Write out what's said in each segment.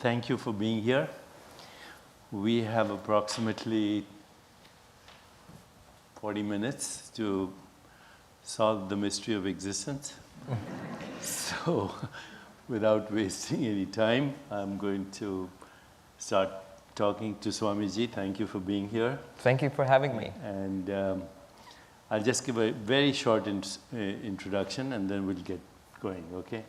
Thank you for being here. We have approximately 40 minutes to solve the mystery of existence. So, without wasting any time, I'm going to start talking to Swamiji. Thank you for being here. Thank you for having me. And I'll just give a very short introduction and then we'll get going, okay?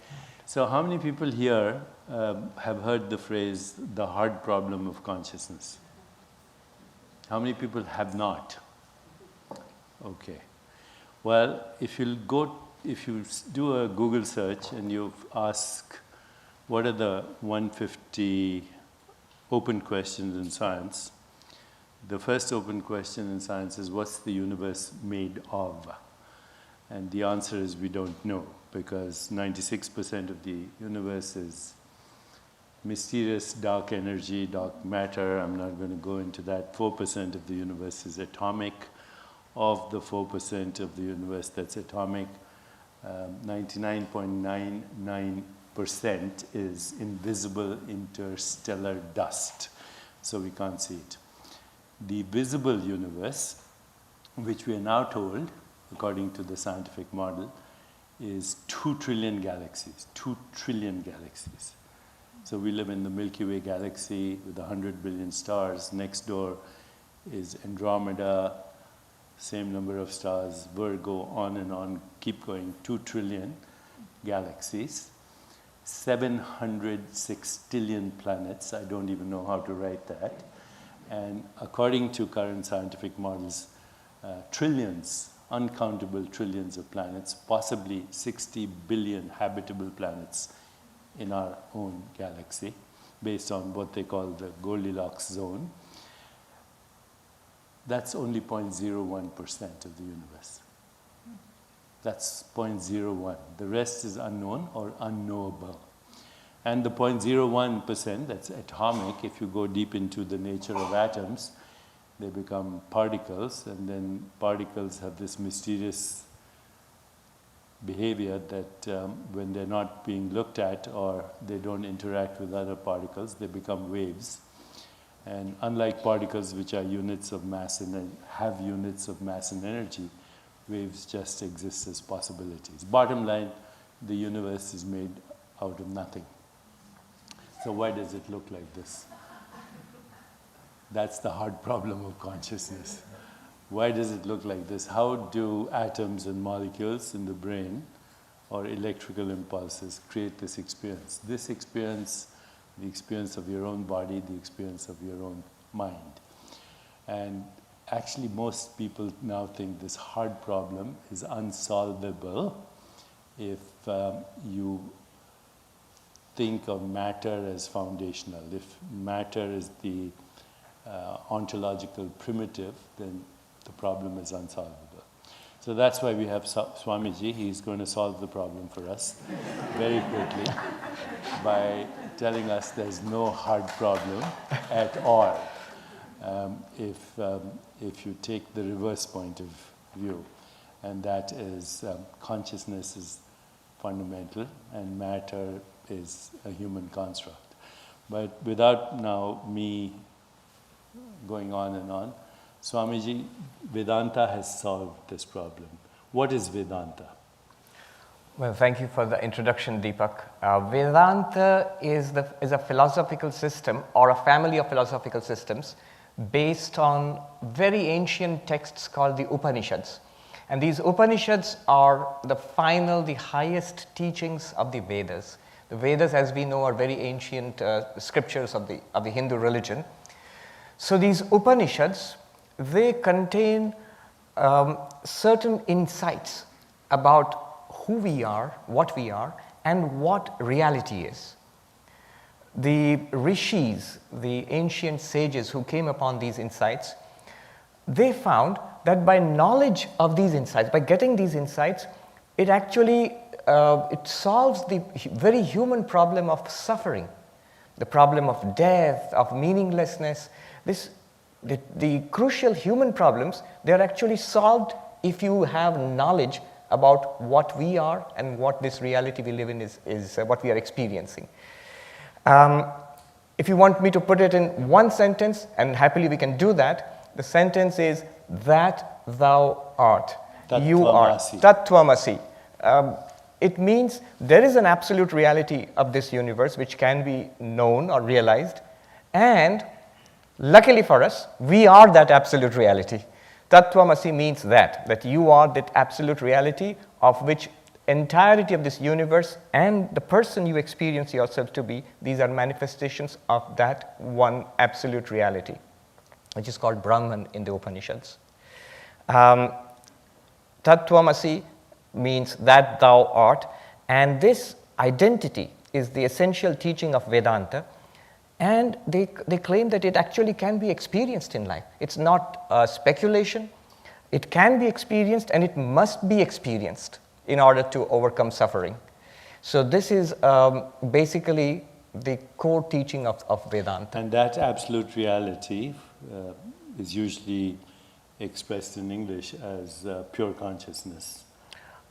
So how many people here have heard the phrase, the hard problem of consciousness? How many people have not? Okay. Well, if you do a Google search and you ask what are the 150 open questions in science, the first open question in science is what's the universe made of? And the answer is we don't know, because 96% of the universe is mysterious dark energy, dark matter. I'm not going to go into that. 4% of the universe is atomic. Of the 4% of the universe that's atomic, 99.99% is invisible interstellar dust, so we can't see it. The visible universe, which we are now told, according to the scientific model, is 2 trillion galaxies, 2 trillion galaxies. So we live in the Milky Way galaxy with 100 billion stars. Next door is Andromeda, same number of stars, Virgo, on and on, keep going, 2 trillion galaxies, 700 sextillion planets, I don't even know how to write that, and according to current scientific models, trillions, uncountable trillions of planets, possibly 60 billion habitable planets in our own galaxy, based on what they call the Goldilocks zone. That's only 0.01% of the universe. That's 0.01. The rest is unknown or unknowable. And the 0.01% that's atomic, if you go deep into the nature of atoms, they become particles, and then particles have this mysterious behavior that when they're not being looked at or they don't interact with other particles, they become waves. And unlike particles which are units of mass and have units of mass and energy, waves just exist as possibilities. Bottom line, the universe is made out of nothing. So why does it look like this? That's the hard problem of consciousness. Why does it look like this? How do atoms and molecules in the brain or electrical impulses create this experience? This experience, the experience of your own body, the experience of your own mind. And actually most people now think this hard problem is unsolvable if you think of matter as foundational. If matter is the ontological primitive, then the problem is unsolvable. So that's why we have Swamiji. He's going to solve the problem for us very quickly by telling us there's no hard problem at all if you take the reverse point of view, and that is consciousness is fundamental and matter is a human construct. But without now me going on and on, Swamiji, Vedanta has solved this problem. What is Vedanta? Well, thank you for the introduction, Deepak. Vedanta is a philosophical system or a family of philosophical systems based on very ancient texts called the Upanishads. And these Upanishads are the highest teachings of the Vedas. The Vedas, as we know, are very ancient scriptures of the Hindu religion. So these Upanishads, they contain certain insights about who we are, what we are, and what reality is. The rishis, the ancient sages who came upon these insights, they found that by knowledge of these insights, by getting these insights, it actually it solves the very human problem of suffering, the problem of death, of meaninglessness. The crucial human problems, they are actually solved if you have knowledge about what we are and what this reality we live in is what we are experiencing. If you want me to put it in one sentence, and happily we can do that, the sentence is that thou art. You are. Tattvamasi. It means there is an absolute reality of this universe which can be known or realized, and luckily for us, we are that absolute reality. Tattvamasi means that you are that absolute reality of which entirety of this universe and the person you experience yourself to be, these are manifestations of that one absolute reality, which is called Brahman in the Upanishads. Tattvamasi means that thou art, and this identity is the essential teaching of Vedanta, and they claim that it actually can be experienced in life. It's not speculation. It can be experienced, and it must be experienced in order to overcome suffering. So this is basically the core teaching of Vedanta. And that absolute reality is usually expressed in English as pure consciousness.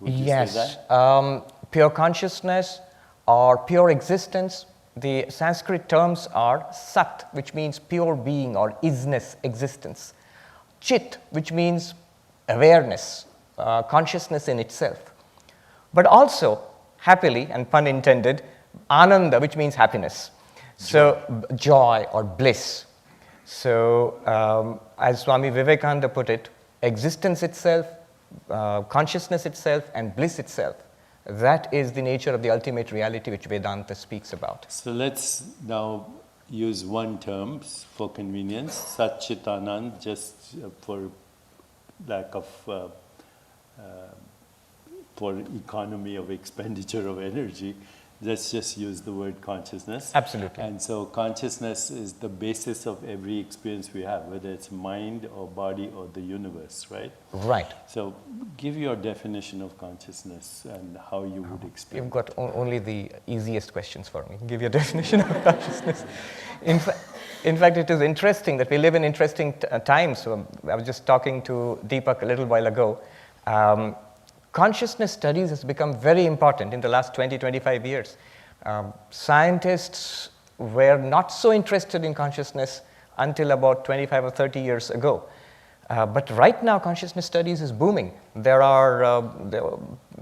Would you say that? Pure consciousness or pure existence. The Sanskrit terms are sat, which means pure being or isness, existence. Chit, which means awareness, consciousness in itself. But also, happily, and pun intended, ananda, which means happiness. So, joy or bliss. So, as Swami Vivekananda put it, existence itself, consciousness itself, and bliss itself. That is the nature of the ultimate reality which Vedanta speaks about. So let's now use one term for convenience, Sat Chit Anand, just for lack of, for economy of expenditure of energy. Let's just use the word consciousness. Absolutely. And so consciousness is the basis of every experience we have, whether it's mind or body or the universe, right? Right. So give your definition of consciousness and how you would explain. You've got only the easiest questions for me. Give your definition of consciousness. In fact, it is interesting that we live in interesting times. So I was just talking to Deepak a little while ago. Consciousness studies has become very important in the last 20-25 years. Scientists were not so interested in consciousness until about 25 or 30 years ago. But right now, consciousness studies is booming. There are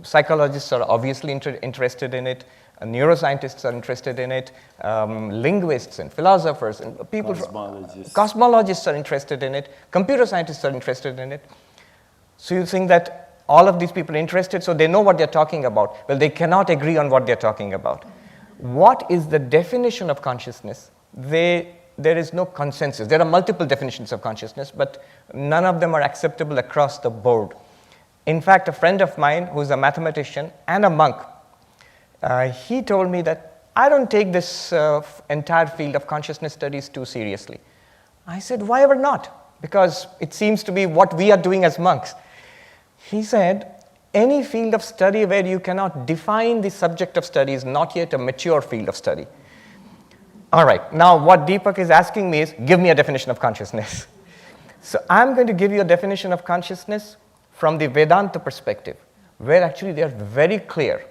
psychologists are obviously interested in it. Neuroscientists are interested in it. Linguists and philosophers and people. Cosmologists are interested in it. Computer scientists are interested in it. So you think that all of these people are interested, so they know what they're talking about. Well, they cannot agree on what they're talking about. What is the definition of consciousness? There is no consensus. There are multiple definitions of consciousness, but none of them are acceptable across the board. In fact, a friend of mine who's a mathematician and a monk, he told me that I don't take this entire field of consciousness studies too seriously. I said, why ever not? Because it seems to be what we are doing as monks. He said, any field of study where you cannot define the subject of study is not yet a mature field of study. All right, now what Deepak is asking me is, give me a definition of consciousness. So I'm going to give you a definition of consciousness from the Vedanta perspective, where actually they are very clear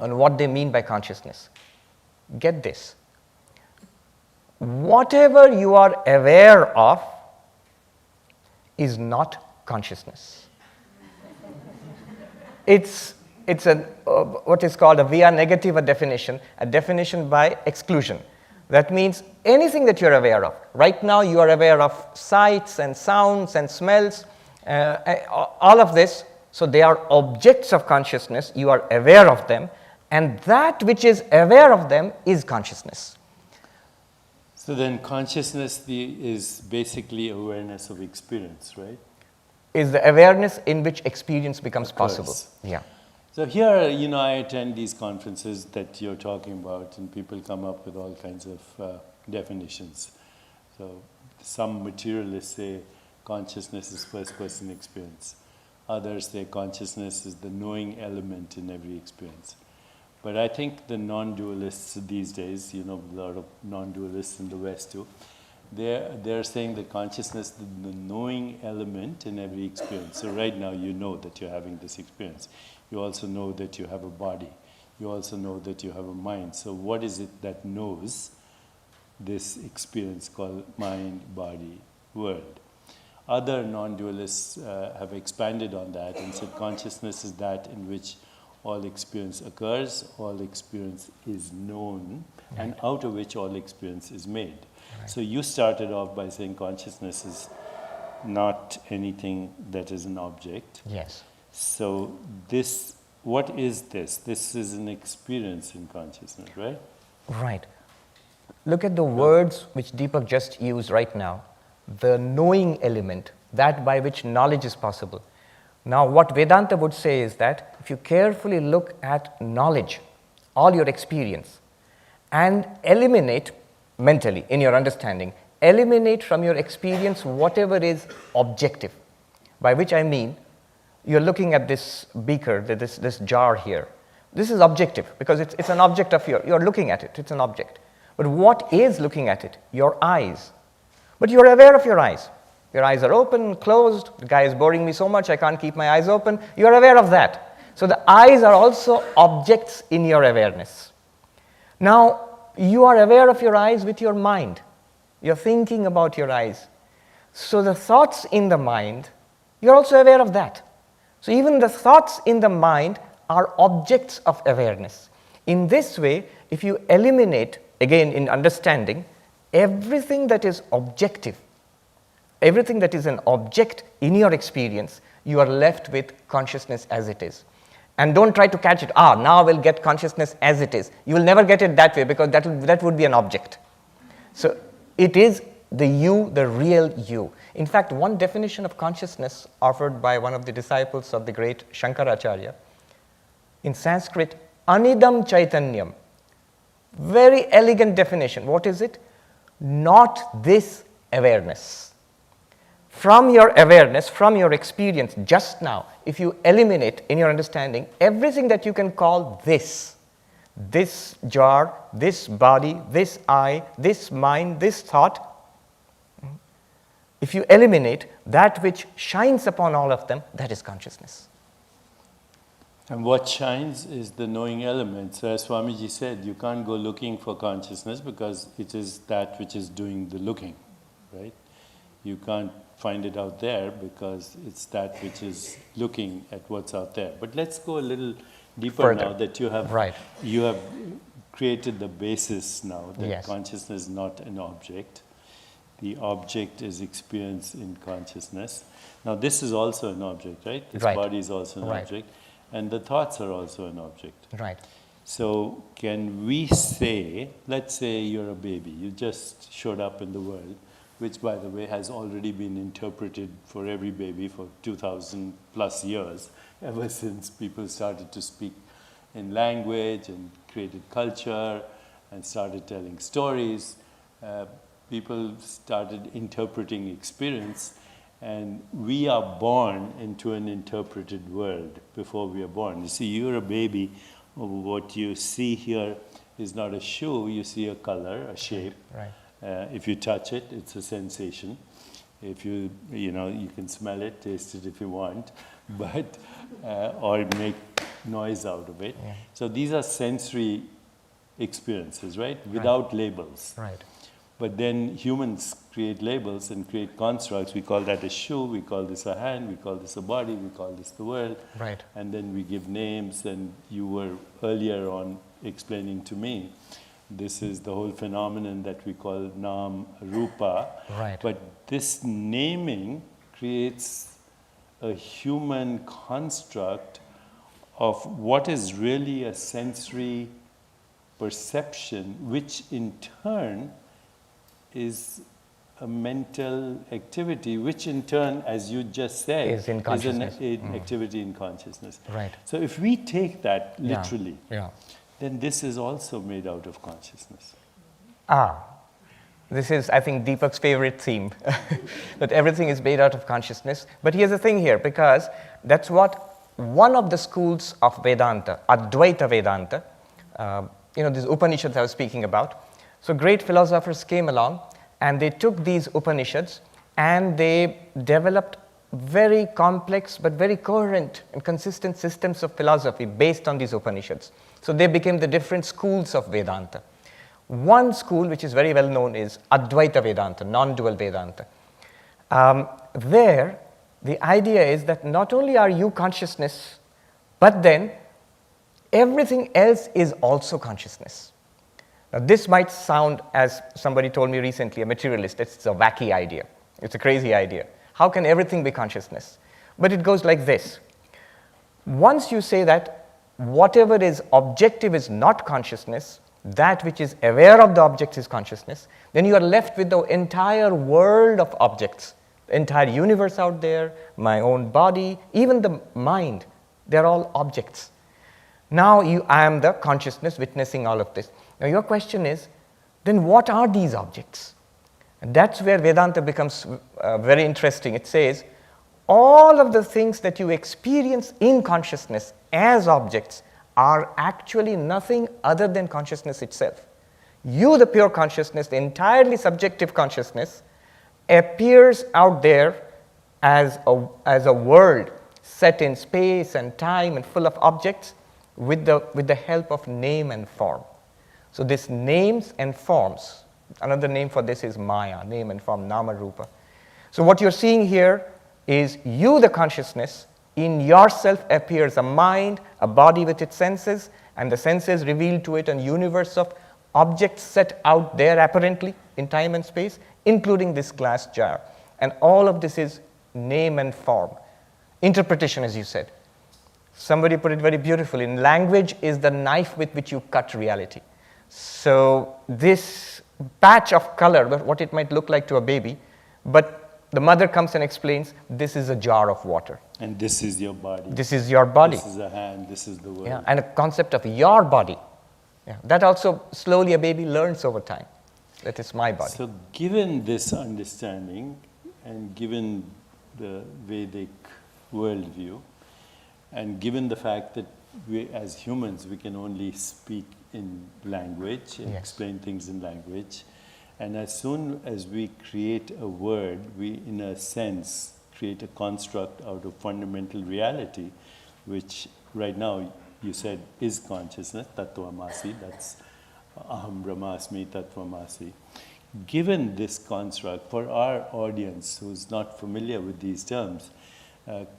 on what they mean by consciousness. Get this. Whatever you are aware of is not consciousness. It's what is called a via negativa definition, a definition by exclusion. That means anything that you're aware of. Right now you are aware of sights and sounds and smells, all of this. So they are objects of consciousness, you are aware of them, and that which is aware of them is consciousness. So then consciousness is basically awareness of experience, right? Is the awareness in which experience becomes possible. Yeah. So here, I attend these conferences that you're talking about, and people come up with all kinds of definitions. So some materialists say consciousness is first-person experience. Others say consciousness is the knowing element in every experience. But I think the non-dualists these days, a lot of non-dualists in the West too, they're saying that consciousness is the knowing element in every experience. So right now you know that you're having this experience. You also know that you have a body. You also know that you have a mind. So what is it that knows this experience called mind, body, world. Other non-dualists have expanded on that and said consciousness is that in which all experience occurs, all experience is known, and out of which all experience is made. Right. So you started off by saying consciousness is not anything that is an object. Yes. So this, what is this? This is an experience in consciousness, right? Right. Look at the words which Deepak just used right now. The knowing element, that by which knowledge is possible. Now, what Vedanta would say is that if you carefully look at knowledge, all your experience, and eliminate mentally, in your understanding, eliminate from your experience whatever is objective, by which I mean, you're looking at this beaker, this jar here. This is objective, because it's an object of you're looking at it, it's an object. But what is looking at it? Your eyes. But you're aware of your eyes. Your eyes are open, closed, the guy is boring me so much I can't keep my eyes open. You're aware of that. So the eyes are also objects in your awareness. Now, you are aware of your eyes with your mind. You're thinking about your eyes. So the thoughts in the mind, you're also aware of that. So even the thoughts in the mind are objects of awareness. In this way, if you eliminate, again in understanding, everything that is objective, everything that is an object in your experience, you are left with consciousness as it is. And don't try to catch it. Now we'll get consciousness as it is. You will never get it that way because that would be an object. So it is the you, the real you. In fact, one definition of consciousness offered by one of the disciples of the great Shankaracharya, in Sanskrit, anidam chaitanyam. Very elegant definition. What is it? Not this awareness. From your awareness, from your experience just now, if you eliminate in your understanding everything that you can call this jar, this body, this eye, this mind, this thought, if you eliminate that which shines upon all of them, that is consciousness. And what shines is the knowing element. So as Swamiji said, you can't go looking for consciousness because it is that which is doing the looking, right? You can't find it out there because it's that which is looking at what's out there. But let's go a little deeper further. Now that you have created the basis now that consciousness is not an object. The object is experience in consciousness. Now this is also an object, right? This body is also an object. And the thoughts are also an object. Right. So can we say, let's say you're a baby, you just showed up in the world, which by the way has already been interpreted for every baby for 2,000 plus years, ever since people started to speak in language and created culture and started telling stories. People started interpreting experience. And we are born into an interpreted world before we are born. You see, you're a baby. What you see here is not a shoe. You see a color, a shape. Right. If you touch it, it's a sensation. If you can smell it, taste it if you want, but or make noise out of it. Yeah. So these are sensory experiences, right? Without labels. Right. But then humans create labels and create constructs. We call that a shoe, we call this a hand, we call this a body, we call this the world. Right. And then we give names, and you were earlier on explaining to me, this is the whole phenomenon that we call Nam Rupa. Right. But this naming creates a human construct of what is really a sensory perception, which in turn is a mental activity, which in turn, as you just said, is an activity in consciousness. Right. So if we take that literally, yeah. then this is also made out of consciousness. This is, I think, Deepak's favorite theme, that everything is made out of consciousness. But here's the thing here, because that's what one of the schools of Vedanta, Advaita Vedanta, these Upanishads I was speaking about. So great philosophers came along and they took these Upanishads and they developed very complex but very coherent and consistent systems of philosophy based on these Upanishads. So they became the different schools of Vedanta. One school which is very well known is Advaita Vedanta, non-dual Vedanta. There, the idea is that not only are you consciousness, but then everything else is also consciousness. Now, this might sound, as somebody told me recently, a materialist. It's a wacky idea. It's a crazy idea. How can everything be consciousness? But it goes like this. Once you say that whatever is objective is not consciousness, that which is aware of the objects is consciousness, then you are left with the entire world of objects, the entire universe out there, my own body, even the mind. They're all objects. Now I am the consciousness witnessing all of this. Now your question is, then what are these objects? And that's where Vedanta becomes very interesting. It says, all of the things that you experience in consciousness as objects are actually nothing other than consciousness itself. You, the pure consciousness, the entirely subjective consciousness, appears out there as a world set in space and time and full of objects with the help of name and form. So this names and forms, another name for this is Maya, name and form, Nama Rupa. So what you're seeing here is you, the consciousness, in yourself appears a mind, a body with its senses, and the senses reveal to it a universe of objects set out there apparently in time and space, including this glass jar. And all of this is name and form. Interpretation, as you said. Somebody put it very beautifully. Language is the knife with which you cut reality. So this patch of color, what it might look like to a baby, but the mother comes and explains, this is a jar of water. And this is your body. This is your body. This is a hand, this is the world. Yeah, and a concept of your body. Yeah, that also slowly a baby learns over time. That is my body. So given this understanding and given the Vedic worldview and given the fact that we as humans we can only speak in language and explain things in language, and as soon as we create a word, we in a sense create a construct out of fundamental reality, which right now you said is consciousness, Tattvamasi, that's Aham Brahmasmi Tattvamasi. Given this construct, for our audience who's not familiar with these terms,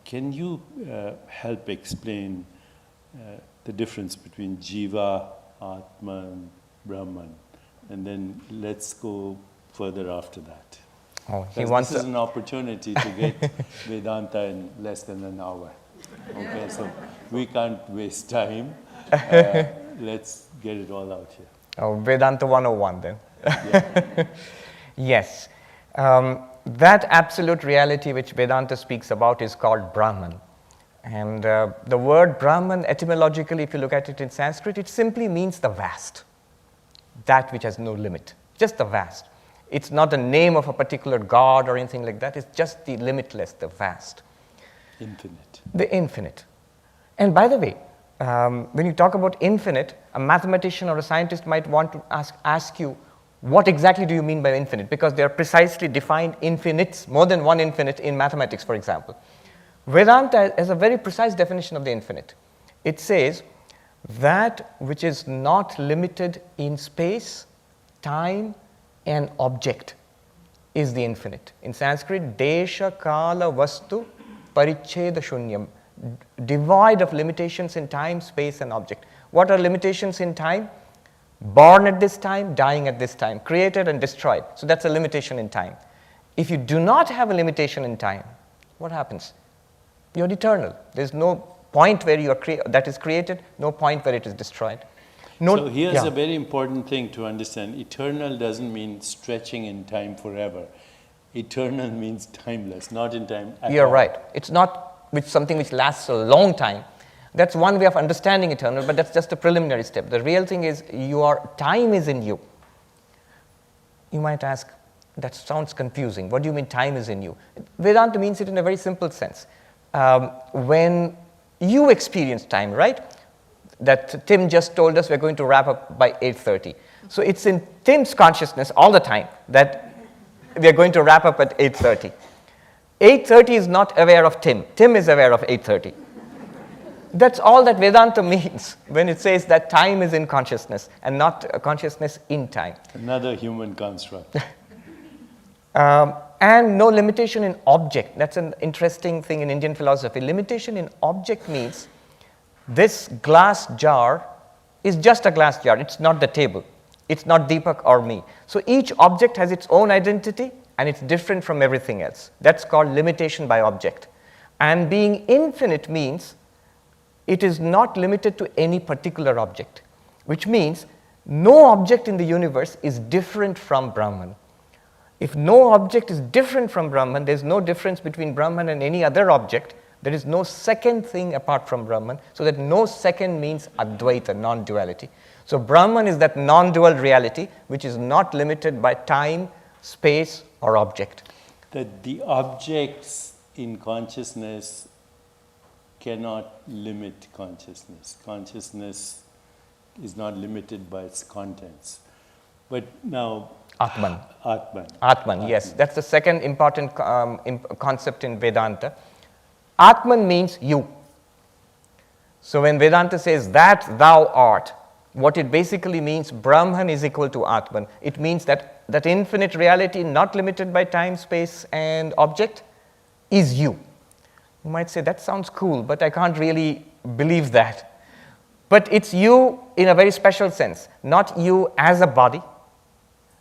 can you help explain the difference between Jeeva, Atman, Brahman? And then let's go further after that. Oh, this is an opportunity to get Vedanta in less than an hour. Okay, so we can't waste time. Let's get it all out here. Oh, Vedanta 101 then. Yeah. Yes. That absolute reality which Vedanta speaks about is called Brahman. And the word Brahman, etymologically, if you look at it in Sanskrit, it simply means the vast. That which has no limit, just the vast. It's not the name of a particular god or anything like that. It's just the limitless, the vast. Infinite. The infinite. And by the way, when you talk about infinite, a mathematician or a scientist might want to ask you, what exactly do you mean by infinite? Because there are precisely defined infinites, more than one infinite in mathematics, for example. Vedanta has a very precise definition of the infinite. It says, that which is not limited in space, time, and object is the infinite. In Sanskrit, desha, kala, vastu, paricheda shunyam, devoid of limitations in time, space, and object. What are limitations in time? Born at this time, dying at this time, created and destroyed. So that's a limitation in time. If you do not have a limitation in time, what happens? You're eternal. There's no point where you are that is created, no point where it is destroyed. So here's a very important thing to understand. Eternal doesn't mean stretching in time forever. Eternal means timeless, not in time at all. You're right. It's not something which lasts a long time. That's one way of understanding eternal, but that's just a preliminary step. The real thing is your time is in you. You might ask, that sounds confusing. What do you mean time is in you? Vedanta means it in a very simple sense. When you experience time, right? That Tim just told us we're going to wrap up by 8:30. So it's in Tim's consciousness all the time that we're going to wrap up at 8:30. 8:30 is not aware of Tim. Tim is aware of 8:30. That's all that Vedanta means when it says that time is in consciousness and not consciousness in time. Another human construct. And no limitation in object. That's an interesting thing in Indian philosophy. Limitation in object means this glass jar is just a glass jar. It's not the table. It's not Deepak or me. So each object has its own identity and it's different from everything else. That's called limitation by object. And being infinite means it is not limited to any particular object, which means no object in the universe is different from Brahman. If no object is different from Brahman, there's no difference between Brahman and any other object. There is no second thing apart from Brahman, so that no second means Advaita, non-duality. So Brahman is that non-dual reality which is not limited by time, space, or object. That the objects in consciousness cannot limit consciousness. Consciousness is not limited by its contents. But now, Atman. Atman, Yes. That's the second important concept in Vedanta. Atman means you. So when Vedanta says that thou art, what it basically means, Brahman is equal to Atman. It means that that infinite reality, not limited by time, space, and object, is you. You might say, that sounds cool, but I can't really believe that. But it's you in a very special sense. Not you as a body,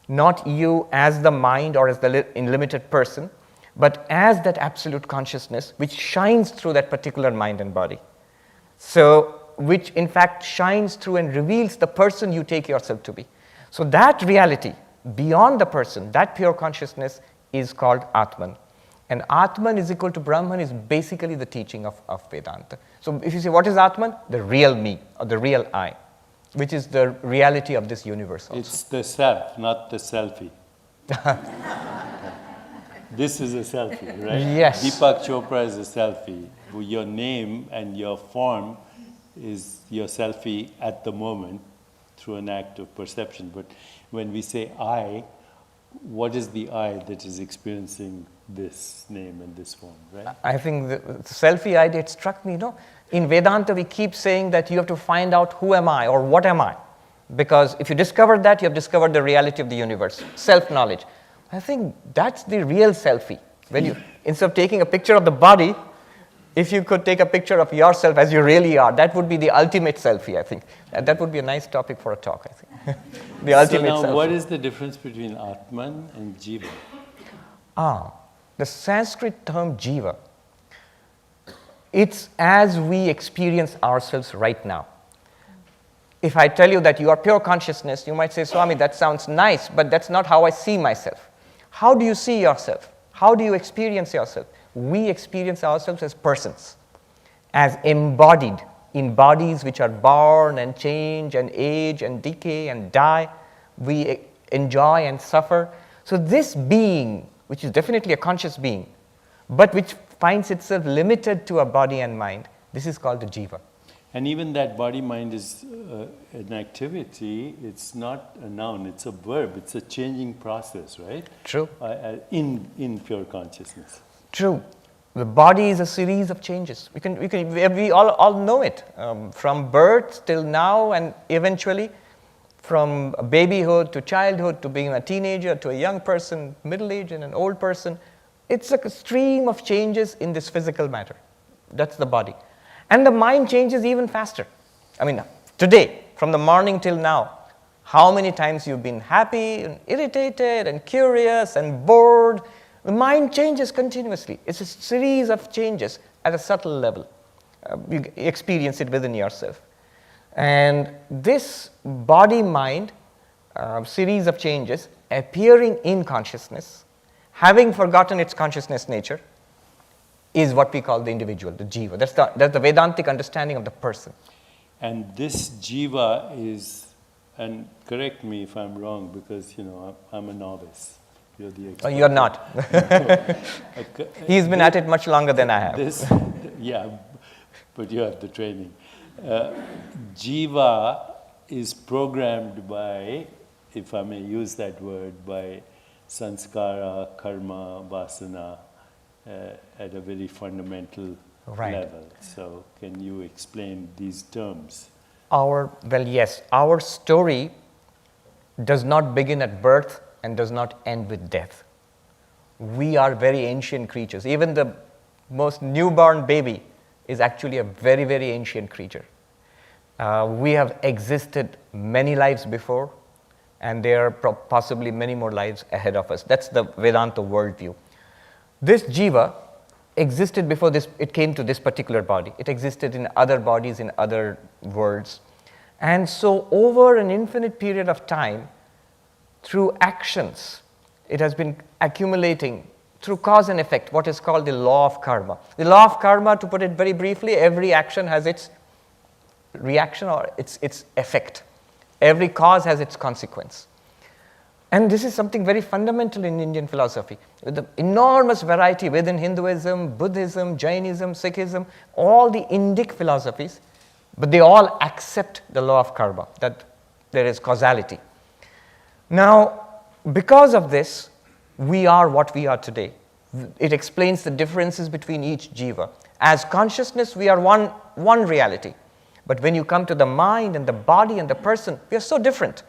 not you as the mind or as the unlimited person, but as that absolute consciousness which shines through that particular mind and body. So, which in fact shines through and reveals the person you take yourself to be. So that reality, beyond the person, that pure consciousness is called Atman. And Atman is equal to Brahman is basically the teaching of Vedanta. So if you say, what is Atman? The real me, or the real I, which is the reality of this universe also. It's the self, not the selfie. This is a selfie, right? Yes. Deepak Chopra is a selfie. Your name and your form is your selfie at the moment through an act of perception. But when we say I, what is the I that is experiencing this name and this form, right? I think the selfie idea, it struck me, in Vedanta we keep saying that you have to find out who am I or what am I. Because if you discover that, you have discovered the reality of the universe, self-knowledge. I think that's the real selfie. When you, instead of taking a picture of the body, if you could take a picture of yourself as you really are, that would be the ultimate selfie, I think. That would be a nice topic for a talk, I think. The ultimate selfie. So now, selfie. what is the difference between Atman and Jeeva? The Sanskrit term Jeeva, it's as we experience ourselves right now. If I tell you that you are pure consciousness, you might say, Swami, that sounds nice, but that's not how I see myself. How do you see yourself? How do you experience yourself? We experience ourselves as persons, as embodied in bodies which are born and change and age and decay and die. We enjoy and suffer. So this being, which is definitely a conscious being, but which finds itself limited to a body and mind, this is called the Jeeva. And even that body-mind is an activity, it's not a noun, it's a verb, it's a changing process, right? True. In pure consciousness. True. The body is a series of changes. We all know it, from birth till now and eventually from babyhood to childhood to being a teenager to a young person, middle age and an old person. It's a stream of changes in this physical matter. That's the body. And the mind changes even faster. I mean, today, from the morning till now, how many times you've been happy and irritated and curious and bored. The mind changes continuously. It's a series of changes at a subtle level. You experience it within yourself. And this body-mind series of changes appearing in consciousness, having forgotten its consciousness nature, is what we call the individual, the Jeeva. That's the Vedantic understanding of the person. And this Jeeva is, and correct me if I'm wrong, because I'm a novice. You're the expert. Oh, you're not. He's been at it much longer than I have. Yeah, but you have the training. Jeeva is programmed by, if I may use that word, by sanskara, karma, vasana, at a very fundamental level. So can you explain these terms? Yes, our story does not begin at birth and does not end with death. We are very ancient creatures. Even the most newborn baby is actually a very, very ancient creature. We have existed many lives before, and there are possibly many more lives ahead of us. That's the Vedanta worldview. This Jeeva existed before it came to this particular body. It existed in other bodies, in other worlds. And so over an infinite period of time, through actions, it has been accumulating through cause and effect, what is called the law of karma. The law of karma, to put it very briefly, every action has its reaction or its effect. Every cause has its consequence. And this is something very fundamental in Indian philosophy. With the enormous variety within Hinduism, Buddhism, Jainism, Sikhism, all the Indic philosophies, but they all accept the law of karma, that there is causality. Now, because of this, we are what we are today. It explains the differences between each jiva. As consciousness, we are one reality. But when you come to the mind and the body and the person, we are so different.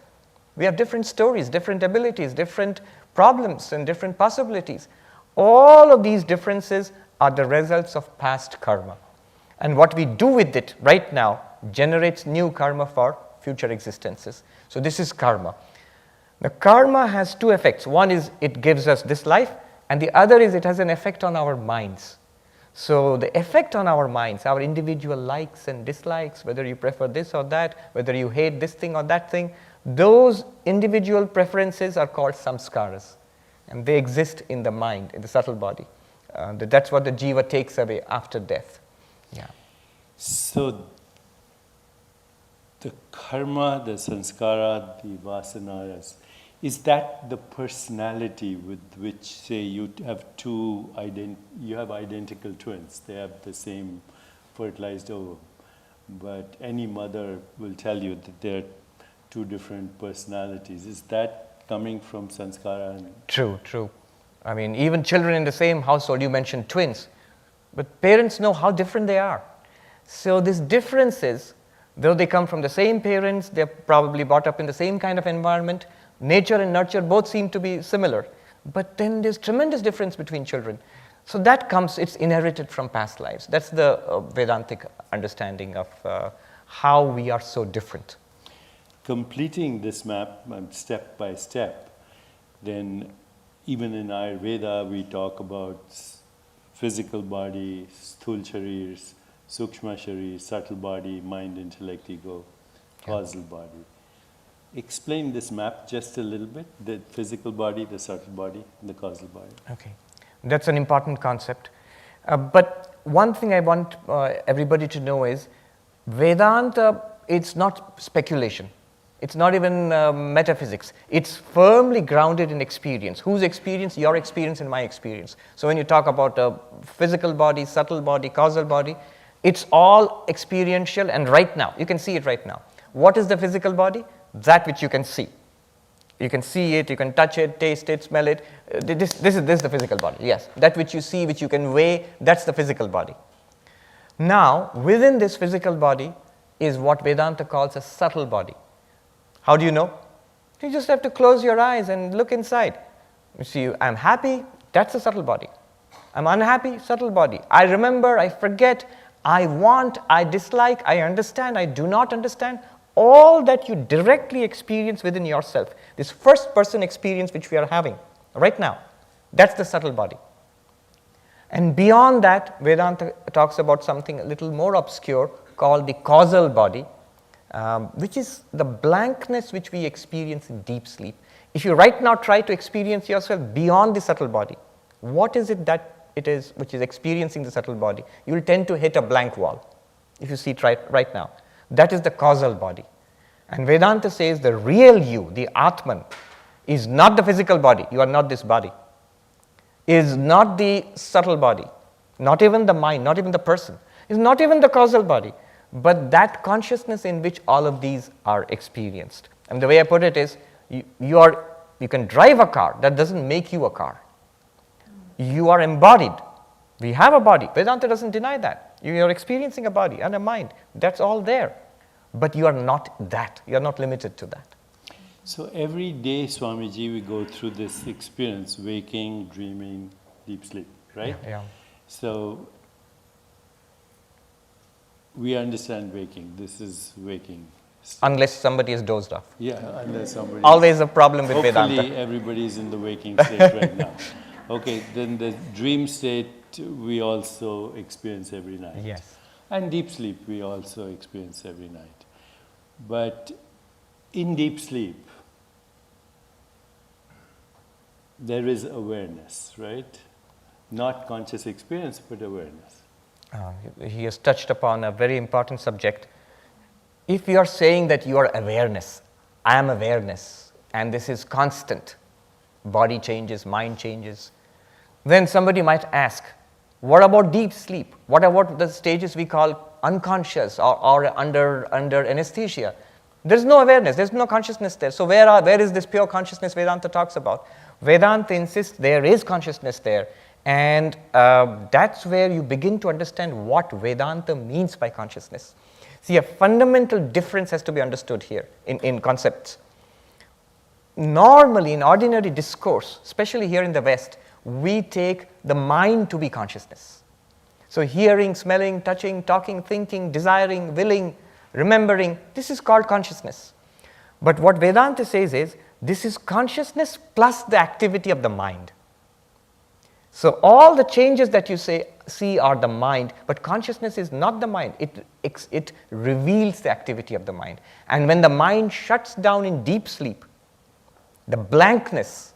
We have different stories, different abilities, different problems, and different possibilities. All of these differences are the results of past karma. And what we do with it right now generates new karma for future existences. So this is karma. The karma has two effects. One is it gives us this life, and the other is it has an effect on our minds. So the effect on our minds, our individual likes and dislikes, whether you prefer this or that, whether you hate this thing or that thing, those individual preferences are called samskaras. And they exist in the mind, in the subtle body. That's what the jiva takes away after death. Yeah. So the karma, the sanskara, the vasanas, is that the personality with which, say, you have identical twins, they have the same fertilized ovum, but any mother will tell you that they're two different personalities. Is that coming from sanskara? True. I mean, even children in the same household, you mentioned twins, but parents know how different they are. So these differences, though they come from the same parents, they're probably brought up in the same kind of environment, nature and nurture both seem to be similar, but then there's tremendous difference between children. So that comes, it's inherited from past lives. That's the Vedantic understanding of how we are so different. Completing this map step by step, then even in Ayurveda we talk about physical body, sthul sharir, sukshma sharir, subtle body, mind, intellect, ego, causal body. Explain this map just a little bit, the physical body, the subtle body, and the causal body. Okay, that's an important concept. But one thing I want everybody to know is Vedanta, it's not speculation. It's not even metaphysics. It's firmly grounded in experience. Whose experience? Your experience and my experience. So when you talk about a physical body, subtle body, causal body, it's all experiential and right now. You can see it right now. What is the physical body? That which you can see. You can see it, you can touch it, taste it, smell it. This is the physical body, yes. That which you see, which you can weigh, that's the physical body. Now, within this physical body is what Vedanta calls a subtle body. How do you know? You just have to close your eyes and look inside. You see, I'm happy, that's a subtle body. I'm unhappy, subtle body. I remember, I forget, I want, I dislike, I understand, I do not understand. All that you directly experience within yourself, this first person experience which we are having right now, that's the subtle body. And beyond that, Vedanta talks about something a little more obscure called the causal body, which is the blankness which we experience in deep sleep. If you right now try to experience yourself beyond the subtle body, what is it that it is which is experiencing the subtle body? You will tend to hit a blank wall if you see it right now. That is the causal body. And Vedanta says the real you, the Atman, is not the physical body. You are not this body. Is not the subtle body, not even the mind, not even the person, is not even the causal body, but that consciousness in which all of these are experienced. And the way I put it is, you can drive a car, that doesn't make you a car. You are embodied. We have a body. Vedanta doesn't deny that. You are experiencing a body and a mind. That's all there. But you are not that. You are not limited to that. So every day, Swamiji, we go through this experience, waking, dreaming, deep sleep, right? Yeah. So we understand waking. This is waking. Unless somebody is dozed off. Yeah, unless somebody. Always a problem with Hopefully Vedanta. everybody is in the waking state right now. Okay, then the dream state we also experience every night. Yes. And deep sleep we also experience every night. But in deep sleep, there is awareness, right? Not conscious experience, but awareness. He has touched upon a very important subject. If you are saying that you are awareness, I am awareness, and this is constant, body changes, mind changes, then somebody might ask, what about deep sleep? What about the stages we call unconscious or under anesthesia? There's no awareness, there's no consciousness there. So where is this pure consciousness Vedanta talks about? Vedanta insists there is consciousness there. And that's where you begin to understand what Vedanta means by consciousness. See, a fundamental difference has to be understood here in concepts. Normally, in ordinary discourse, especially here in the West, we take the mind to be consciousness. So hearing, smelling, touching, talking, thinking, desiring, willing, remembering, this is called consciousness. But what Vedanta says is, this is consciousness plus the activity of the mind. So all the changes that you see are the mind, but consciousness is not the mind. It reveals the activity of the mind. And when the mind shuts down in deep sleep, the blankness,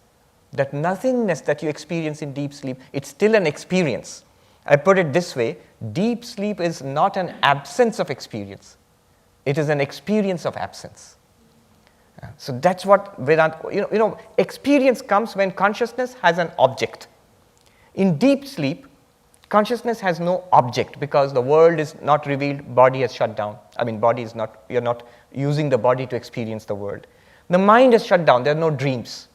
that nothingness that you experience in deep sleep, it's still an experience. I put it this way, deep sleep is not an absence of experience. It is an experience of absence. So that's what Vedanta, experience comes when consciousness has an object. In deep sleep, consciousness has no object because the world is not revealed, body has shut down. You're not using the body to experience the world. The mind is shut down, there are no dreams.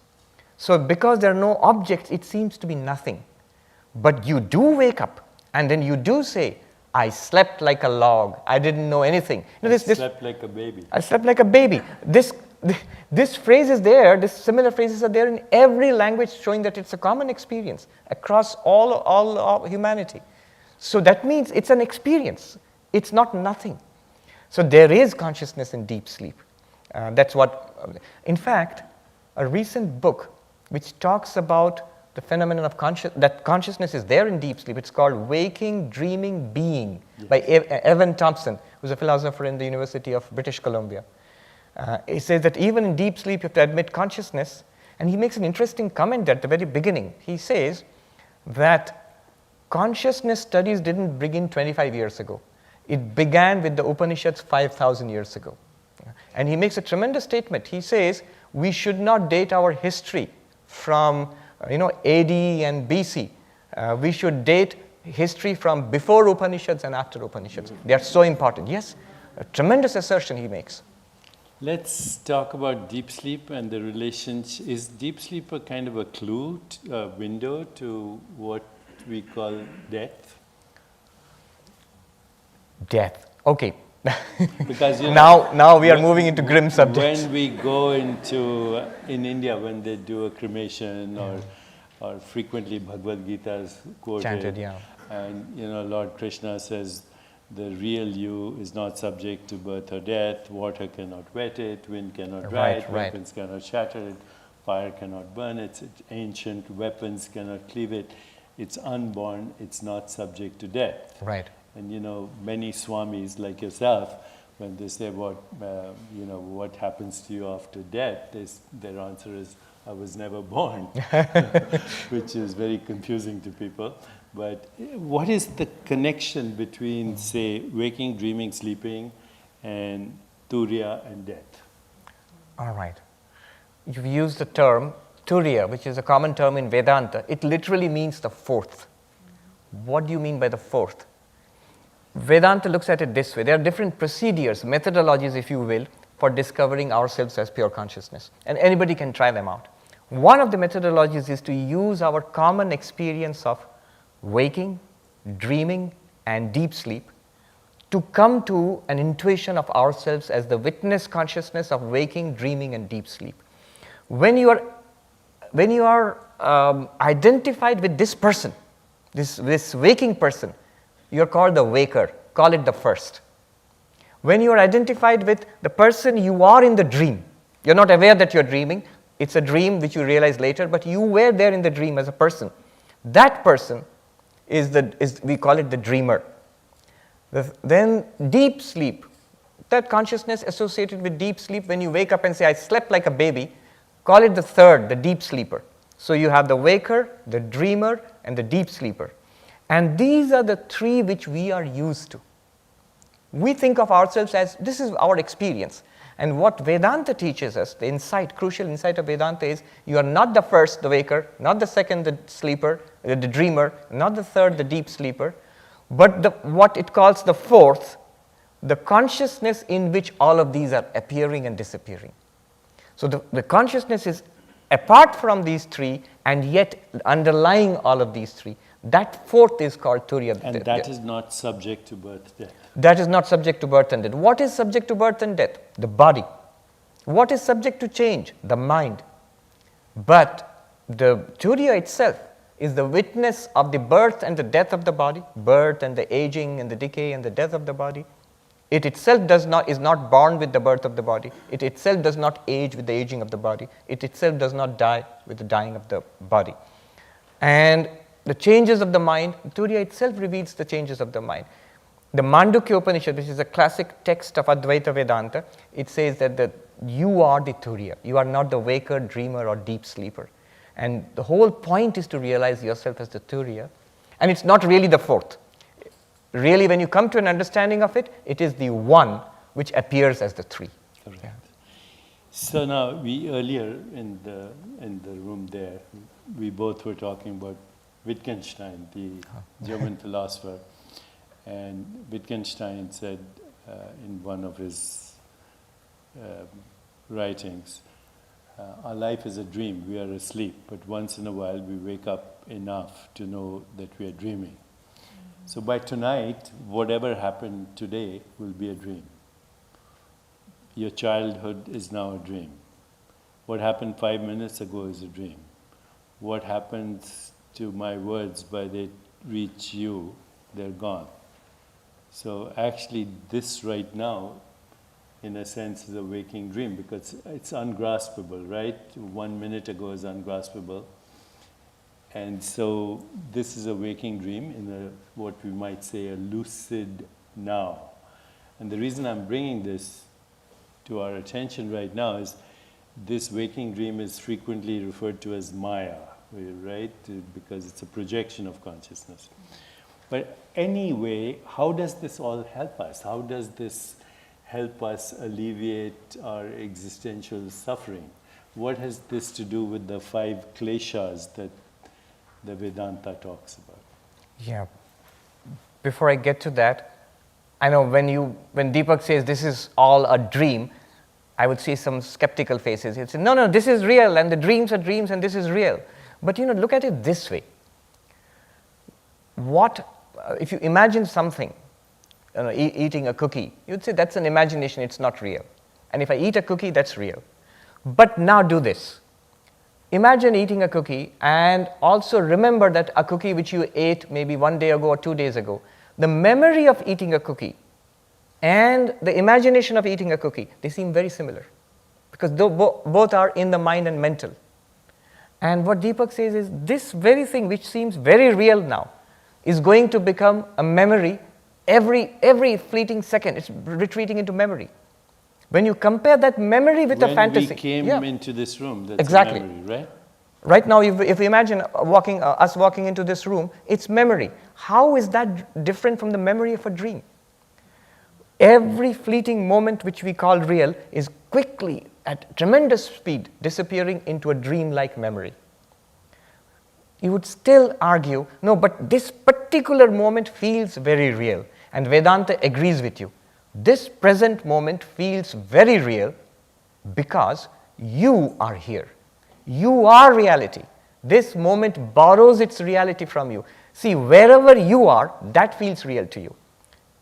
So because there are no objects, it seems to be nothing. But you do wake up and then you do say, I slept like a log, I didn't know anything. I slept like a baby. I slept like a baby. This phrase is there, similar phrases are there in every language showing that it's a common experience across all humanity. So that means it's an experience. It's not nothing. So there is consciousness in deep sleep. That's what, in fact, a recent book which talks about the phenomenon of that consciousness is there in deep sleep. It's called Waking, Dreaming, Being by Evan Thompson, who's a philosopher in the University of British Columbia. He says that even in deep sleep you have to admit consciousness, and he makes an interesting comment at the very beginning. He says that consciousness studies didn't begin 25 years ago. It began with the Upanishads 5,000 years ago. And he makes a tremendous statement. He says we should not date our history from AD and BC. We should date history from before Upanishads and after Upanishads. They are so important. Yes, a tremendous assertion he makes. Let's talk about deep sleep and the relationship. Is deep sleep a kind of a clue, a window to what we call death? Death. Okay. Because now we are moving into grim subjects. When we go into, in India, when they do a cremation or frequently Bhagavad Gita is quoted. Chanted, yeah. And Lord Krishna says, the real you is not subject to birth or death, water cannot wet it, wind cannot dry it, weapons cannot shatter it, fire cannot burn it, ancient weapons cannot cleave it, it's unborn, it's not subject to death. Right. And many swamis like yourself, when they say what happens to you after death, their answer is, I was never born, which is very confusing to people. But what is the connection between, say, waking, dreaming, sleeping, and turiya and death? All right. You've used the term turiya, which is a common term in Vedanta. It literally means the fourth. What do you mean by the fourth? Vedanta looks at it this way. There are different procedures, methodologies, if you will, for discovering ourselves as pure consciousness. And anybody can try them out. One of the methodologies is to use our common experience of waking, dreaming, and deep sleep, to come to an intuition of ourselves as the witness consciousness of waking, dreaming, and deep sleep. When you are identified with this person, this waking person, you are called the waker. Call it the first. When you are identified with the person you are in the dream, you're not aware that you're dreaming. It's a dream which you realize later, but you were there in the dream as a person. That person is we call it the dreamer. Then deep sleep, that consciousness associated with deep sleep, when you wake up and say, I slept like a baby, call it the third, the deep sleeper. So you have the waker, the dreamer, and the deep sleeper. And these are the three which we are used to. We think of ourselves as, this is our experience. And what Vedanta teaches us, the insight, crucial insight of Vedanta is, you are not the first, the waker, not the second, the sleeper, the dreamer, not the third, the deep sleeper, but what it calls the fourth, the consciousness in which all of these are appearing and disappearing. So the consciousness is apart from these three and yet underlying all of these three. That fourth is called Turiya. And that is not subject to birth, death. That is not subject to birth and death. What is subject to birth and death? The body. What is subject to change? The mind. But the Turiya itself is the witness of the birth and the death of the body, birth and the aging and the decay and the death of the body. It itself is not born with the birth of the body. It itself does not age with the aging of the body. It itself does not die with the dying of the body. And the changes of the mind, Turiya itself reveals the changes of the mind. The Mundaka Upanishad, which is a classic text of Advaita Vedanta, it says that you are the Turiya. You are not the waker, dreamer, or deep sleeper. And the whole point is to realize yourself as the Turiya. And it's not really the fourth. Really, when you come to an understanding of it, it is the one which appears as the three. Correct. Yeah. So now, we earlier in the room there, we both were talking about Wittgenstein, the German philosopher. And Wittgenstein said in one of his writings, our life is a dream, we are asleep, but once in a while we wake up enough to know that we are dreaming. So by tonight, whatever happened today will be a dream. Your childhood is now a dream. What happened 5 minutes ago is a dream. What happens to my words by they reach you, they're gone. So actually this right now, in a sense, is a waking dream because it's ungraspable, right? 1 minute ago is ungraspable. And so this is a waking dream in what we might say a lucid now. And the reason I'm bringing this to our attention right now is this waking dream is frequently referred to as Maya, right? Because it's a projection of consciousness. But anyway, how does this all help us? How does this help us alleviate our existential suffering? What has this to do with the 5 kleshas that the Vedanta talks about? Yeah. Before I get to that, I know when Deepak says this is all a dream, I would see some skeptical faces. He'd say, no, this is real, and the dreams are dreams, and this is real. But look at it this way. If you imagine something, eating a cookie, you'd say that's an imagination, it's not real. And if I eat a cookie, that's real. But now do this. Imagine eating a cookie and also remember that a cookie which you ate maybe 1 day ago or 2 days ago, the memory of eating a cookie and the imagination of eating a cookie, they seem very similar because both are in the mind and mental. And what Deepak says is this very thing which seems very real now is going to become a memory every fleeting second. It's retreating into memory. When you compare that memory with a fantasy. When we came into this room, that's exactly. a memory, right? Right now, if you imagine us walking into this room, it's memory. How is that different from the memory of a dream? Every fleeting moment which we call real is quickly, at tremendous speed, disappearing into a dream-like memory. You would still argue, no, but this particular moment feels very real. And Vedanta agrees with you. This present moment feels very real because you are here. You are reality. This moment borrows its reality from you. See, wherever you are, that feels real to you.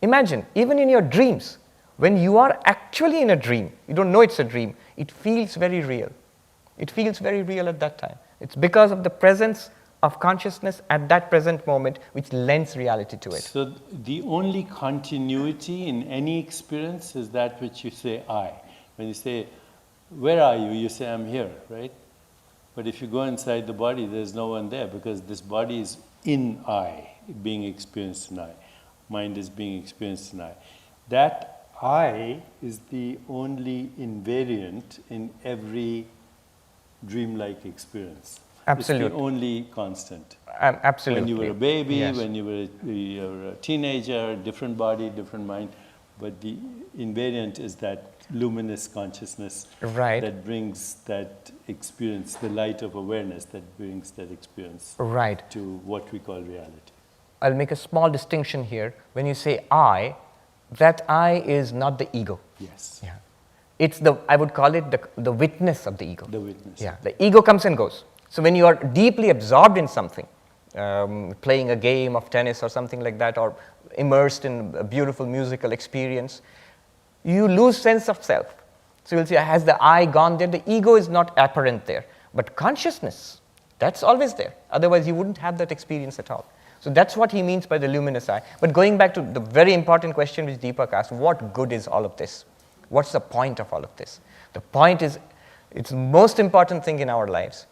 Imagine, even in your dreams, when you are actually in a dream, you don't know it's a dream, it feels very real. It feels very real at that time. It's because of the presence of consciousness at that present moment which lends reality to it. So the only continuity in any experience is that which you say I. When you say, where are you? You say, I'm here, right? But if you go inside the body, there's no one there because this body is in I, being experienced in I. Mind is being experienced in I. That I is the only invariant in every dreamlike experience. Absolutely. It's the only constant. Absolutely. When you were a baby, Yes. when you were a teenager, different body, different mind. But the invariant is that luminous consciousness Right. that brings that experience, the light of awareness that brings that experience Right. to what we call reality. I'll make a small distinction here. When you say I, that I is not the ego. Yes. Yeah. It's the, I would call it the witness of the ego. The witness. Yeah, the ego comes and goes. So when you are deeply absorbed in something, playing a game of tennis or something like that, or immersed in a beautiful musical experience, you lose sense of self. So you'll see, has the I gone there? The ego is not apparent there. But consciousness, that's always there. Otherwise, you wouldn't have that experience at all. So that's what he means by the luminous I. But going back to the very important question which Deepak asked, what good is all of this? What's the point of all of this? The point is, it's the most important thing in our lives.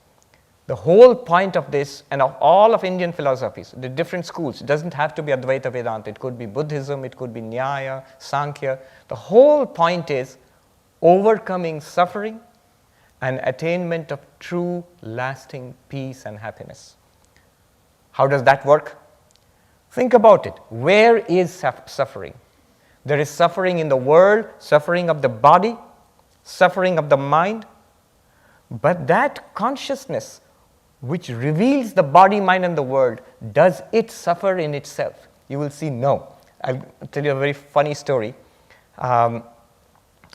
The whole point of this, and of all of Indian philosophies, the different schools, it doesn't have to be Advaita Vedanta, it could be Buddhism, it could be Nyaya, Sankhya. The whole point is overcoming suffering and attainment of true, lasting peace and happiness. How does that work? Think about it. Where is suffering? There is suffering in the world, suffering of the body, suffering of the mind. But that consciousness which reveals the body, mind, and the world, does it suffer in itself? You will see no. I'll tell you a very funny story.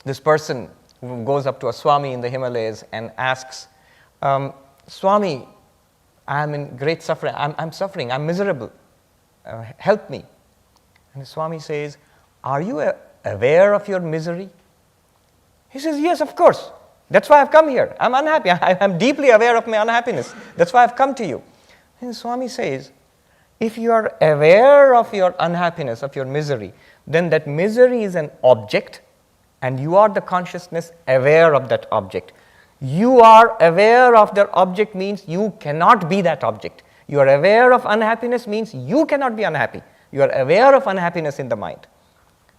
This person who goes up to a Swami in the Himalayas and asks, Swami, I'm in great suffering. I'm suffering. I'm miserable. Help me. And the Swami says, are you aware of your misery? He says, yes, of course. That's why I've come here. I'm unhappy. I'm deeply aware of my unhappiness. That's why I've come to you. And the Swami says, if you are aware of your unhappiness, of your misery, then that misery is an object, and you are the consciousness aware of that object. You are aware of that object means you cannot be that object. You are aware of unhappiness means you cannot be unhappy. You are aware of unhappiness in the mind.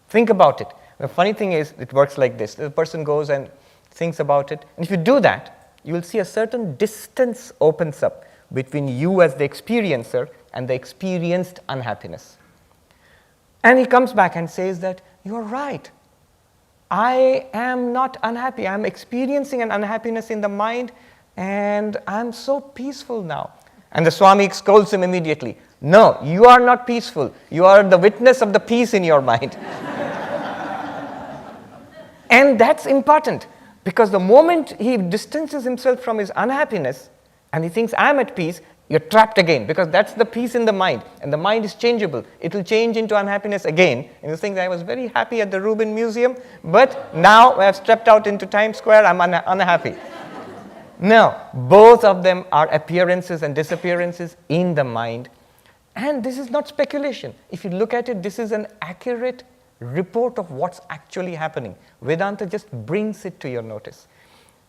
Think about it. The funny thing is, it works like this. The person goes and thinks about it. And if you do that, you will see a certain distance opens up between you as the experiencer and the experienced unhappiness. And he comes back and says that, you are right. I am not unhappy. I am experiencing an unhappiness in the mind, and I am so peaceful now. And the Swami scolds him immediately. No, you are not peaceful. You are the witness of the peace in your mind. And that's important, because the moment he distances himself from his unhappiness and he thinks, I'm at peace, you're trapped again, because that's the peace in the mind. And the mind is changeable. It will change into unhappiness again. And you think, I was very happy at the Rubin Museum, but now I have stepped out into Times Square, I'm unhappy. No, both of them are appearances and disappearances in the mind. And this is not speculation. If you look at it, this is an accurate report of what's actually happening. Vedanta just brings it to your notice.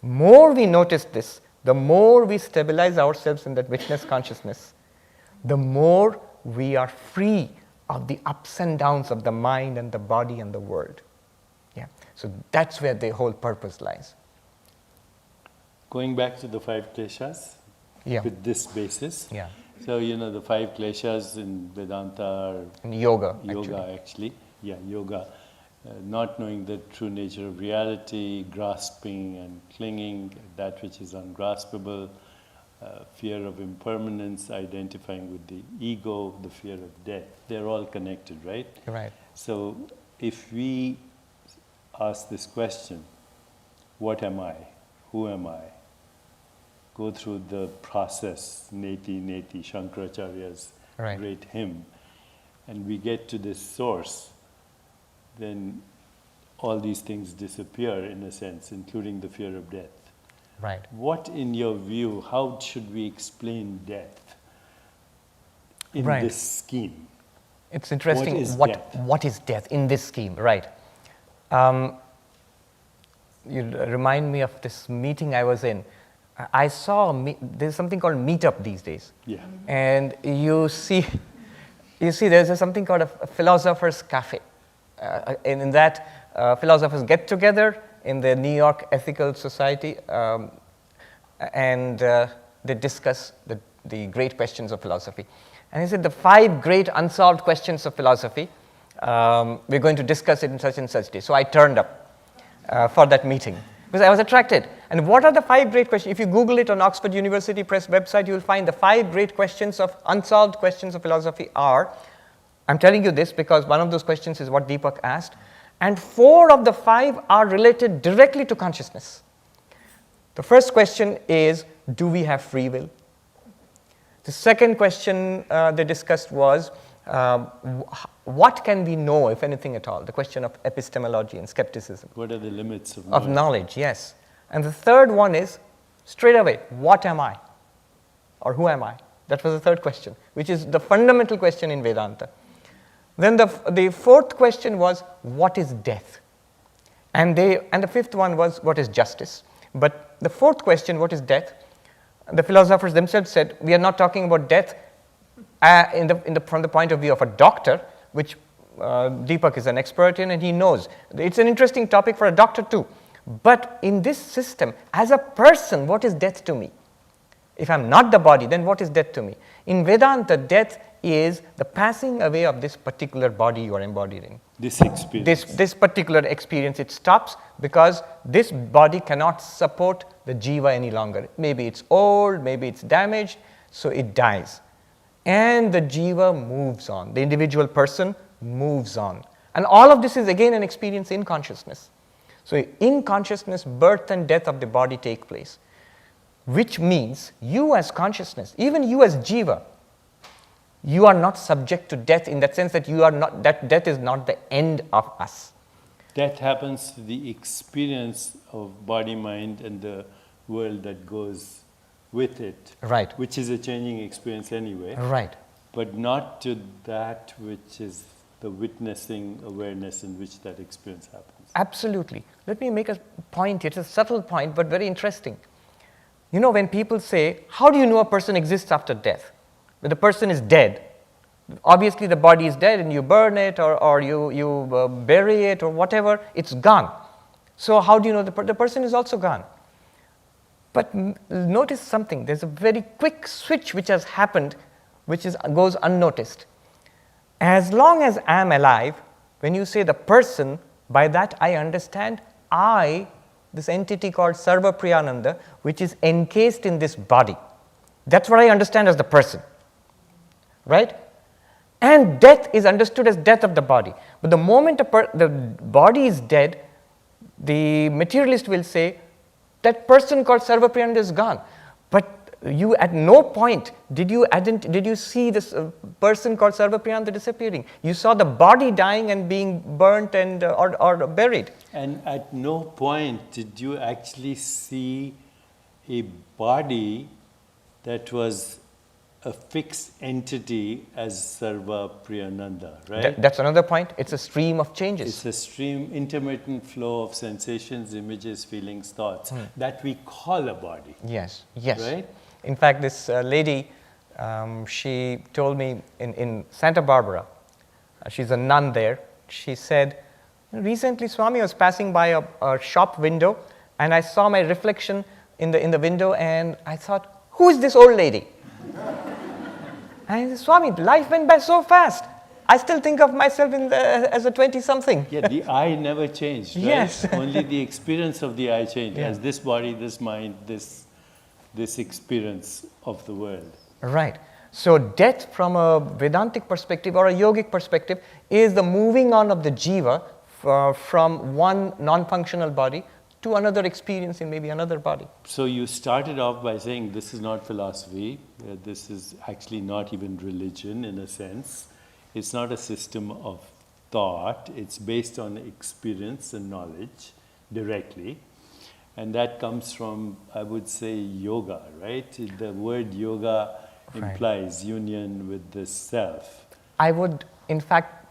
More we notice this, the more we stabilize ourselves in that witness consciousness, the more we are free of the ups and downs of the mind and the body and the world. Yeah. So that's where the whole purpose lies. Going back to the 5 kleshas, with this basis. Yeah. So, the 5 kleshas in Vedanta are In yoga, actually. Yeah, yoga. Not knowing the true nature of reality, grasping and clinging, that which is ungraspable, fear of impermanence, identifying with the ego, the fear of death. They're all connected, right? Right. So if we ask this question, what am I? Who am I? go through the process, Neti Neti, Shankaracharya's Right. great hymn, and we get to this source, then all these things disappear in a sense, including the fear of death. Right. What, in your view, how should we explain death in Right. this scheme? It's interesting. What is what, death? what is death in this scheme? Right. You remind me of this meeting I was in. I saw there's something called meetup these days. Yeah. And you see there's something called a philosopher's cafe. In that, philosophers get together in the New York Ethical Society, and they discuss the great questions of philosophy. And he said the 5 great unsolved questions of philosophy, we're going to discuss it in such and such day. So I turned up for that meeting because I was attracted. And what are the 5 great questions? If you Google it on Oxford University Press website, you will find the 5 great questions of unsolved questions of philosophy are, I'm telling you this because one of those questions is what Deepak asked, and 4 of the 5 are related directly to consciousness. The first question is, do we have free will? The second question they discussed was, what can we know, if anything at all? The question of epistemology and skepticism. What are the limits of Of knowledge, yes. And the third one is, straight away, what am I? Or who am I? That was the third question, which is the fundamental question in Vedanta. Then the fourth question was, what is death? And the fifth one was, what is justice? But the fourth question, what is death? The philosophers themselves said, we are not talking about death from the point of view of a doctor, which Deepak is an expert in and he knows. It's an interesting topic for a doctor too. But in this system, as a person, what is death to me? If I'm not the body, then what is death to me? In Vedanta, death is the passing away of this particular body you are embodied in. This experience. This particular experience, it stops because this body cannot support the Jeeva any longer. Maybe it's old, maybe it's damaged, so it dies. And the Jeeva moves on. The individual person moves on. And all of this is again an experience in consciousness. So in consciousness, birth and death of the body take place. Which means you as consciousness, even you as Jeeva, you are not subject to death in that sense that that death is not the end of us. Death happens to the experience of body, mind, and the world that goes with it. Right. Which is a changing experience anyway. Right. But not to that which is the witnessing awareness in which that experience happens. Absolutely. Let me make a point. It's a subtle point, but very interesting. You know, when people say, how do you know a person exists after death? When the person is dead, obviously the body is dead and you burn it or you bury it or whatever, it's gone. So how do you know the person is also gone? But notice something, there's a very quick switch which has happened, which goes unnoticed. As long as I am alive, when you say the person, by that I understand I, this entity called Sarvapriyananda, which is encased in this body. That's what I understand as the person. Right? And death is understood as death of the body. But the moment the body is dead, the materialist will say, that person called Sarvapriyananda is gone. But you at no point did you see this person called Sarvapriyananda disappearing. You saw the body dying and being burnt and or buried. And at no point did you actually see a body that was a fixed entity as Sarvapriyananda, right? That's another point. It's a stream of changes. It's a stream, intermittent flow of sensations, images, feelings, thoughts that we call a body. Yes, yes. Right? In fact, this lady, she told me in Santa Barbara, she's a nun there, she said, recently Swami was passing by a shop window and I saw my reflection in the window and I thought, who is this old lady? And I said, Swami, life went by so fast. I still think of myself as a 20-something. Yeah, the I never changed, right? Yes. Only the experience of the I changed. Yeah. As this body, this mind, this experience of the world. Right. So death from a Vedantic perspective or a yogic perspective is the moving on of the Jeeva from one non-functional body to another experience in maybe another body. So you started off by saying this is not philosophy, this is actually not even religion in a sense. It's not a system of thought, it's based on experience and knowledge directly. And that comes from, I would say, yoga, right? The word yoga implies union with the self. I would, in fact,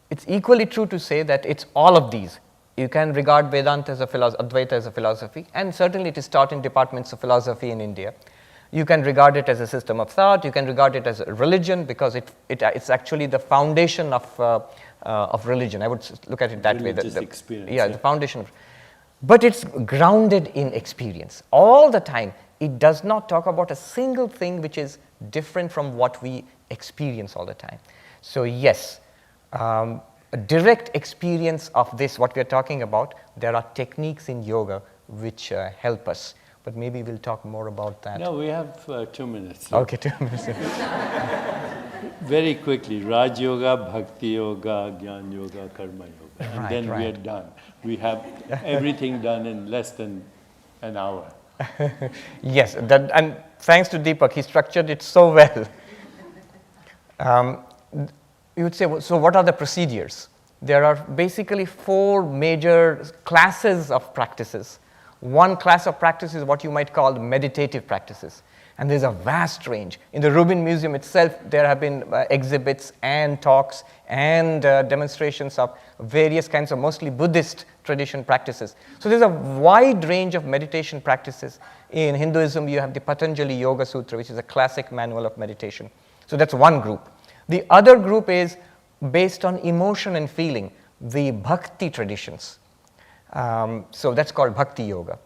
it's equally true to say that it's all of these. You can regard Vedanta as a philosophy, Advaita as a philosophy, and certainly it is taught in departments of philosophy in India. You can regard it as a system of thought, you can regard it as a religion, because it's actually the foundation of religion. I would look at it that way. Religious experience. Yeah, the foundation. But it's grounded in experience. All the time, it does not talk about a single thing which is different from what we experience all the time. So yes, a direct experience of this, what we are talking about, there are techniques in yoga which help us. But maybe we'll talk more about that. No, we have 2 minutes. Okay, 2 minutes. Very quickly, Raj Yoga, Bhakti Yoga, Jnana Yoga, Karma Yoga. And then we are done. We have everything done in less than an hour. Yes, and thanks to Deepak, he structured it so well. You would say, well, so what are the procedures? There are basically 4 major classes of practices. One class of practice is what you might call meditative practices. And there's a vast range. In the Rubin Museum itself, there have been exhibits and talks and demonstrations of various kinds of mostly Buddhist tradition practices. So there's a wide range of meditation practices. In Hinduism, you have the Patanjali Yoga Sutra, which is a classic manual of meditation. So that's one group. The other group is based on emotion and feeling, the Bhakti traditions. So that's called Bhakti Yoga.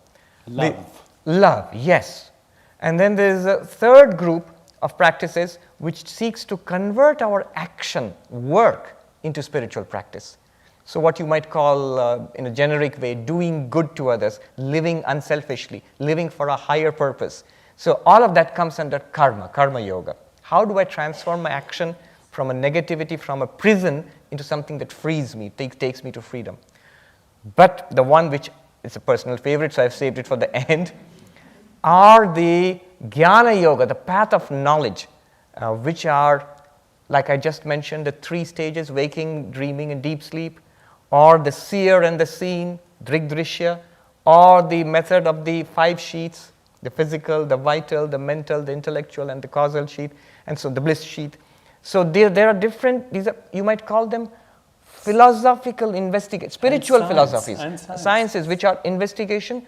Love, yes. And then there's a third group of practices which seeks to convert our action, work, into spiritual practice. So what you might call, in a generic way, doing good to others, living unselfishly, living for a higher purpose. So all of that comes under karma yoga. How do I transform my action from a negativity, from a prison, into something that frees me, takes me to freedom? But the one which is a personal favorite, so I've saved it for the end, are the Jnana Yoga, the path of knowledge, which are, like I just mentioned, the 3 stages, waking, dreaming, and deep sleep, or the seer and the seen, Drigdrishya, or the method of the 5 sheets, the physical, the vital, the mental, the intellectual, and the causal sheet, and so the bliss sheet. So there are different, these are, you might call them philosophical spiritual philosophies, sciences which are investigation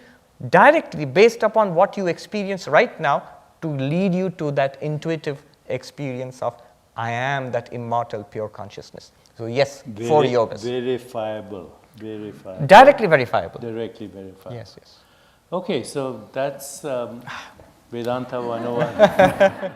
directly based upon what you experience right now to lead you to that intuitive experience of I am that immortal pure consciousness. So yes, 4 yogas. Verifiable. Directly verifiable. Directly verifiable. Yes, yes. Okay, so that's Vedanta 101.